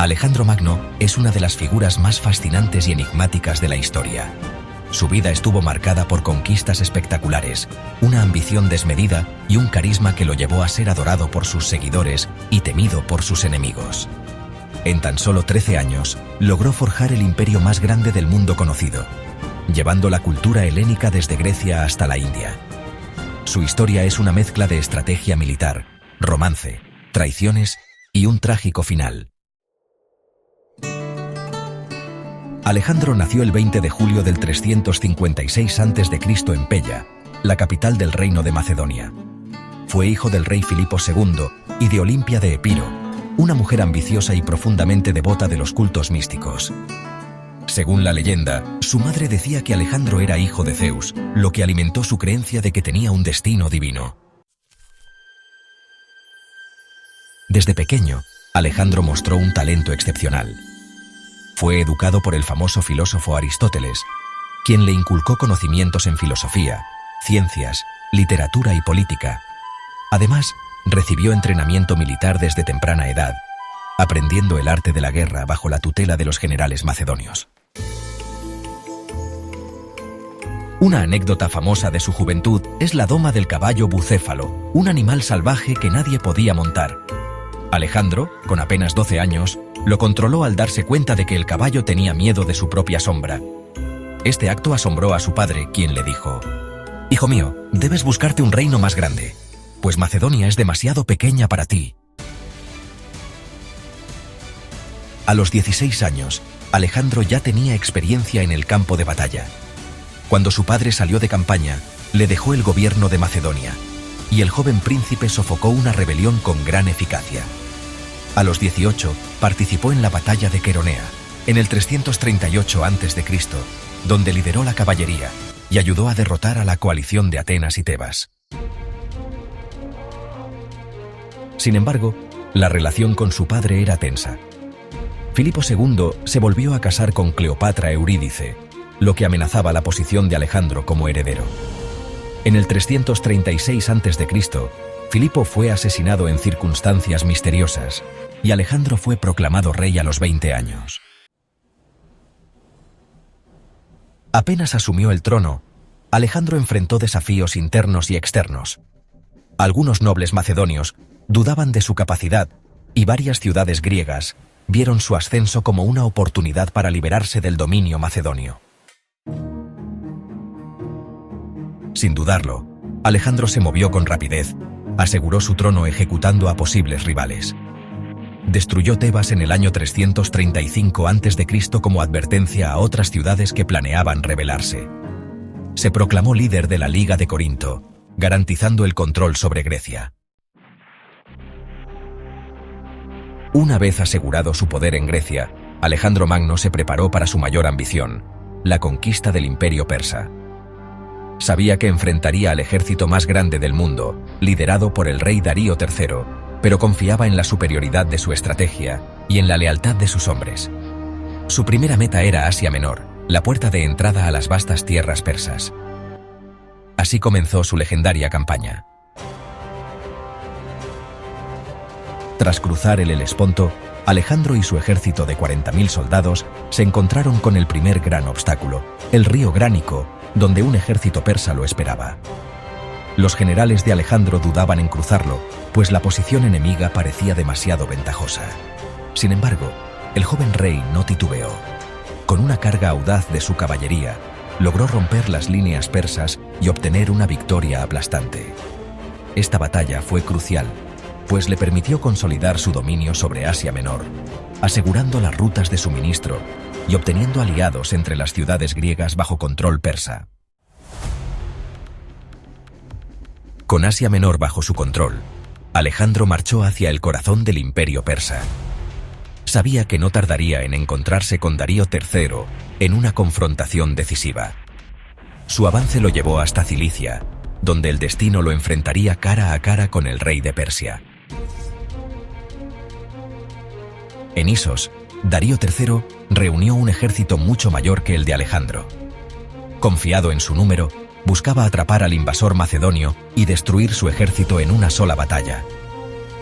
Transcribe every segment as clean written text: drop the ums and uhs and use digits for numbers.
Alejandro Magno es una de las figuras más fascinantes y enigmáticas de la historia. Su vida estuvo marcada por conquistas espectaculares, una ambición desmedida y un carisma que lo llevó a ser adorado por sus seguidores y temido por sus enemigos. En tan solo 13 años, logró forjar el imperio más grande del mundo conocido, llevando la cultura helénica desde Grecia hasta la India. Su historia es una mezcla de estrategia militar, romance, traiciones y un trágico final. Alejandro nació el 20 de julio del 356 a.C. en Pella, la capital del reino de Macedonia. Fue hijo del rey Filipo II y de Olimpia de Epiro, una mujer ambiciosa y profundamente devota de los cultos místicos. Según la leyenda, su madre decía que Alejandro era hijo de Zeus, lo que alimentó su creencia de que tenía un destino divino. Desde pequeño, Alejandro mostró un talento excepcional. Fue educado por el famoso filósofo Aristóteles, quien le inculcó conocimientos en filosofía, ciencias, literatura y política. Además, recibió entrenamiento militar desde temprana edad, aprendiendo el arte de la guerra bajo la tutela de los generales macedonios. Una anécdota famosa de su juventud es la doma del caballo bucéfalo, un animal salvaje que nadie podía montar. Alejandro, con apenas 12 años, lo controló al darse cuenta de que el caballo tenía miedo de su propia sombra. Este acto asombró a su padre, quien le dijo: «Hijo mío, debes buscarte un reino más grande, pues Macedonia es demasiado pequeña para ti». A los 16 años, Alejandro ya tenía experiencia en el campo de batalla. Cuando su padre salió de campaña, le dejó el gobierno de Macedonia, y el joven príncipe sofocó una rebelión con gran eficacia. A los 18, participó en la batalla de Queronea, en el 338 a.C., donde lideró la caballería y ayudó a derrotar a la coalición de Atenas y Tebas. Sin embargo, la relación con su padre era tensa. Filipo II se volvió a casar con Cleopatra Eurídice, lo que amenazaba la posición de Alejandro como heredero. En el 336 a.C., Filipo fue asesinado en circunstancias misteriosas y Alejandro fue proclamado rey a los 20 años. Apenas asumió el trono, Alejandro enfrentó desafíos internos y externos. Algunos nobles macedonios dudaban de su capacidad y varias ciudades griegas vieron su ascenso como una oportunidad para liberarse del dominio macedonio. Sin dudarlo, Alejandro se movió con rapidez, aseguró su trono ejecutando a posibles rivales. Destruyó Tebas en el año 335 a.C. como advertencia a otras ciudades que planeaban rebelarse. Se proclamó líder de la Liga de Corinto, garantizando el control sobre Grecia. Una vez asegurado su poder en Grecia, Alejandro Magno se preparó para su mayor ambición, la conquista del Imperio Persa. Sabía que enfrentaría al ejército más grande del mundo, liderado por el rey Darío III, pero confiaba en la superioridad de su estrategia y en la lealtad de sus hombres. Su primera meta era Asia Menor, la puerta de entrada a las vastas tierras persas. Así comenzó su legendaria campaña. Tras cruzar el Helesponto, Alejandro y su ejército de 40.000 soldados se encontraron con el primer gran obstáculo, el río Gránico, donde un ejército persa lo esperaba. Los generales de Alejandro dudaban en cruzarlo, pues la posición enemiga parecía demasiado ventajosa. Sin embargo, el joven rey no titubeó. Con una carga audaz de su caballería, logró romper las líneas persas y obtener una victoria aplastante. Esta batalla fue crucial, pues le permitió consolidar su dominio sobre Asia Menor, asegurando las rutas de suministro y obteniendo aliados entre las ciudades griegas bajo control persa. Con Asia Menor bajo su control, Alejandro marchó hacia el corazón del imperio persa. Sabía que no tardaría en encontrarse con Darío III en una confrontación decisiva. Su avance lo llevó hasta Cilicia, donde el destino lo enfrentaría cara a cara con el rey de Persia. En Isos, Darío III reunió un ejército mucho mayor que el de Alejandro. Confiado en su número, buscaba atrapar al invasor macedonio y destruir su ejército en una sola batalla.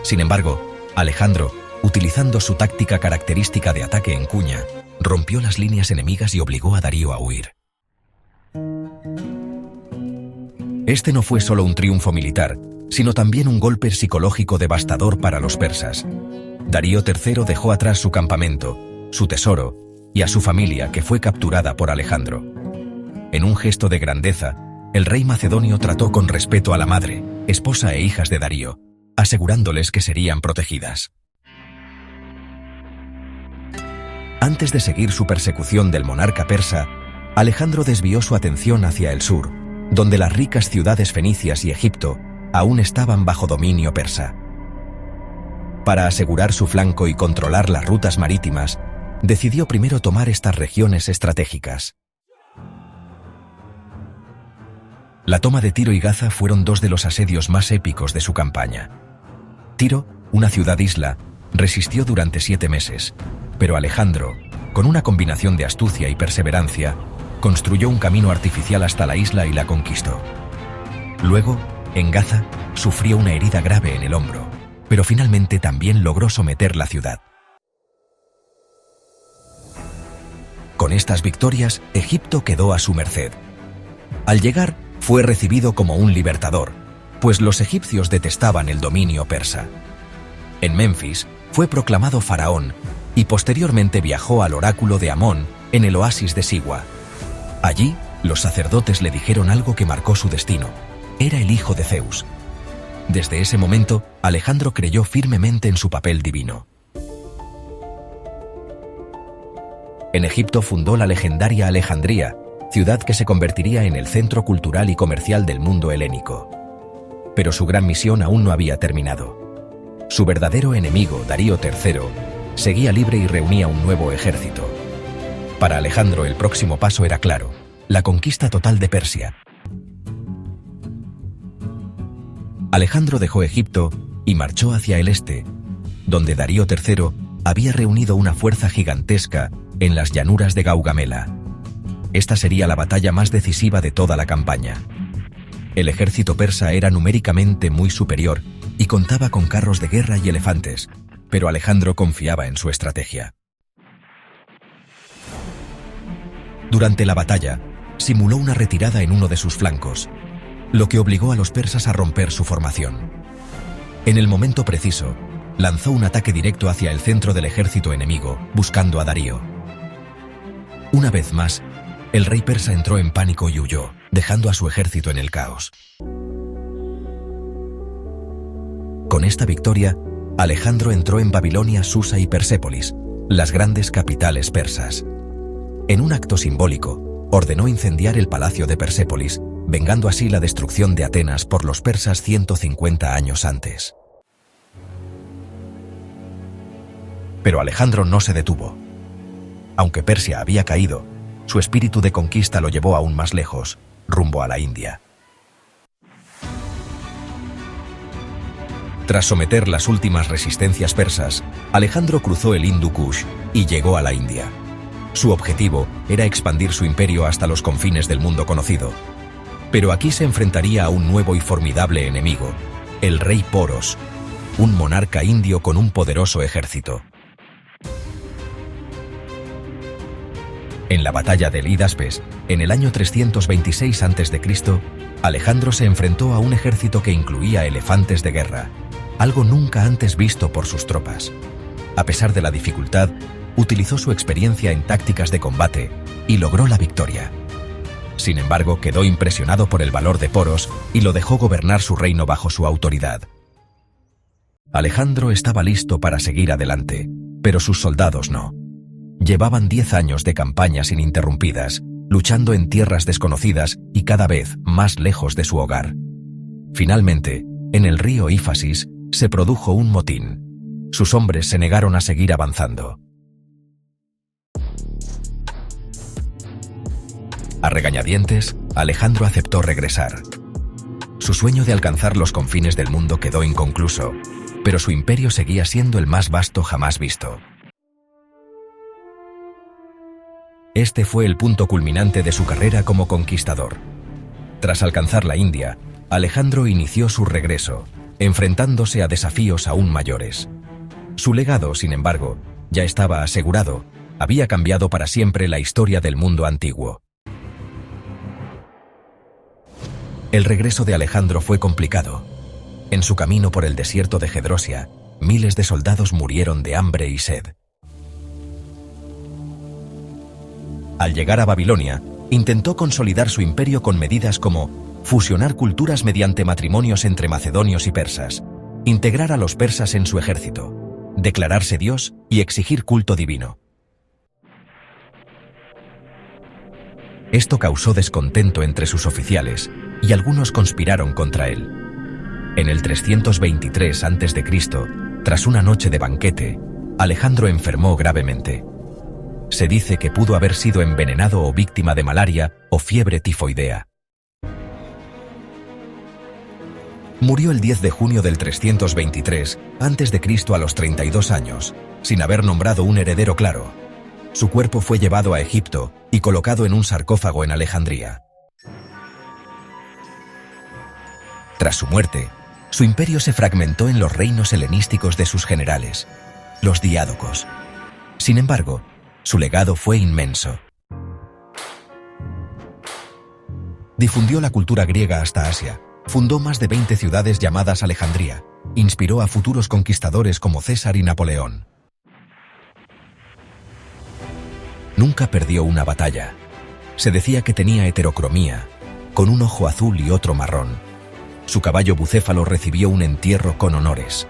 Sin embargo, Alejandro, utilizando su táctica característica de ataque en cuña, rompió las líneas enemigas y obligó a Darío a huir. Este no fue solo un triunfo militar, sino también un golpe psicológico devastador para los persas. Darío III dejó atrás su campamento, su tesoro y a su familia, que fue capturada por Alejandro. En un gesto de grandeza, el rey macedonio trató con respeto a la madre, esposa e hijas de Darío, asegurándoles que serían protegidas. Antes de seguir su persecución del monarca persa, Alejandro desvió su atención hacia el sur, donde las ricas ciudades fenicias y Egipto aún estaban bajo dominio persa. Para asegurar su flanco y controlar las rutas marítimas, decidió primero tomar estas regiones estratégicas. La toma de Tiro y Gaza fueron dos de los asedios más épicos de su campaña. Tiro, una ciudad-isla, resistió durante 7 meses, pero Alejandro, con una combinación de astucia y perseverancia, construyó un camino artificial hasta la isla y la conquistó. Luego, en Gaza, sufrió una herida grave en el hombro, pero finalmente también logró someter la ciudad. Con estas victorias, Egipto quedó a su merced. Al llegar, fue recibido como un libertador, pues los egipcios detestaban el dominio persa. En Menfis, fue proclamado faraón y posteriormente viajó al oráculo de Amón en el oasis de Siwa. Allí, los sacerdotes le dijeron algo que marcó su destino. Era el hijo de Zeus. Desde ese momento, Alejandro creyó firmemente en su papel divino. En Egipto fundó la legendaria Alejandría, ciudad que se convertiría en el centro cultural y comercial del mundo helénico. Pero su gran misión aún no había terminado. Su verdadero enemigo, Darío III, seguía libre y reunía un nuevo ejército. Para Alejandro el próximo paso era claro: la conquista total de Persia. Alejandro dejó Egipto y marchó hacia el este, donde Darío III había reunido una fuerza gigantesca en las llanuras de Gaugamela. Esta sería la batalla más decisiva de toda la campaña. El ejército persa era numéricamente muy superior y contaba con carros de guerra y elefantes, pero Alejandro confiaba en su estrategia. Durante la batalla, simuló una retirada en uno de sus flancos, lo que obligó a los persas a romper su formación. En el momento preciso, lanzó un ataque directo hacia el centro del ejército enemigo, buscando a Darío. Una vez más, el rey persa entró en pánico y huyó, dejando a su ejército en el caos. Con esta victoria, Alejandro entró en Babilonia, Susa y Persépolis, las grandes capitales persas. En un acto simbólico, ordenó incendiar el palacio de Persépolis, vengando así la destrucción de Atenas por los persas 150 años antes. Pero Alejandro no se detuvo. Aunque Persia había caído, su espíritu de conquista lo llevó aún más lejos, rumbo a la India. Tras someter las últimas resistencias persas, Alejandro cruzó el Hindu Kush y llegó a la India. Su objetivo era expandir su imperio hasta los confines del mundo conocido. Pero aquí se enfrentaría a un nuevo y formidable enemigo, el rey Poros, un monarca indio con un poderoso ejército. En la batalla del Hidaspes, en el año 326 a.C., Alejandro se enfrentó a un ejército que incluía elefantes de guerra, algo nunca antes visto por sus tropas. A pesar de la dificultad, utilizó su experiencia en tácticas de combate y logró la victoria. Sin embargo, quedó impresionado por el valor de Poros y lo dejó gobernar su reino bajo su autoridad. Alejandro estaba listo para seguir adelante, pero sus soldados no. Llevaban 10 años de campañas ininterrumpidas, luchando en tierras desconocidas y cada vez más lejos de su hogar. Finalmente, en el río Éfasis, se produjo un motín. Sus hombres se negaron a seguir avanzando. A regañadientes, Alejandro aceptó regresar. Su sueño de alcanzar los confines del mundo quedó inconcluso, pero su imperio seguía siendo el más vasto jamás visto. Este fue el punto culminante de su carrera como conquistador. Tras alcanzar la India, Alejandro inició su regreso, enfrentándose a desafíos aún mayores. Su legado, sin embargo, ya estaba asegurado, había cambiado para siempre la historia del mundo antiguo. El regreso de Alejandro fue complicado. En su camino por el desierto de Gedrosia, miles de soldados murieron de hambre y sed. Al llegar a Babilonia, intentó consolidar su imperio con medidas como fusionar culturas mediante matrimonios entre macedonios y persas, integrar a los persas en su ejército, declararse Dios y exigir culto divino. Esto causó descontento entre sus oficiales y algunos conspiraron contra él. En el 323 a.C., tras una noche de banquete, Alejandro enfermó gravemente. Se dice que pudo haber sido envenenado o víctima de malaria o fiebre tifoidea. Murió el 10 de junio del 323 a.C. a los 32 años, sin haber nombrado un heredero claro. Su cuerpo fue llevado a Egipto y colocado en un sarcófago en Alejandría. Tras su muerte, su imperio se fragmentó en los reinos helenísticos de sus generales, los diádocos. Sin embargo, su legado fue inmenso. Difundió la cultura griega hasta Asia, fundó más de 20 ciudades llamadas Alejandría, inspiró a futuros conquistadores como César y Napoleón. Nunca perdió una batalla. Se decía que tenía heterocromía, con un ojo azul y otro marrón. Su caballo Bucéfalo recibió un entierro con honores,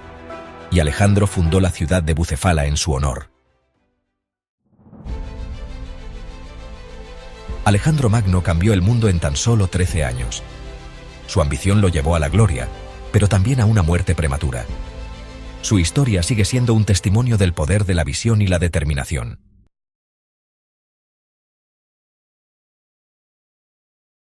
y Alejandro fundó la ciudad de Bucefala en su honor. Alejandro Magno cambió el mundo en tan solo 13 años. Su ambición lo llevó a la gloria, pero también a una muerte prematura. Su historia sigue siendo un testimonio del poder de la visión y la determinación.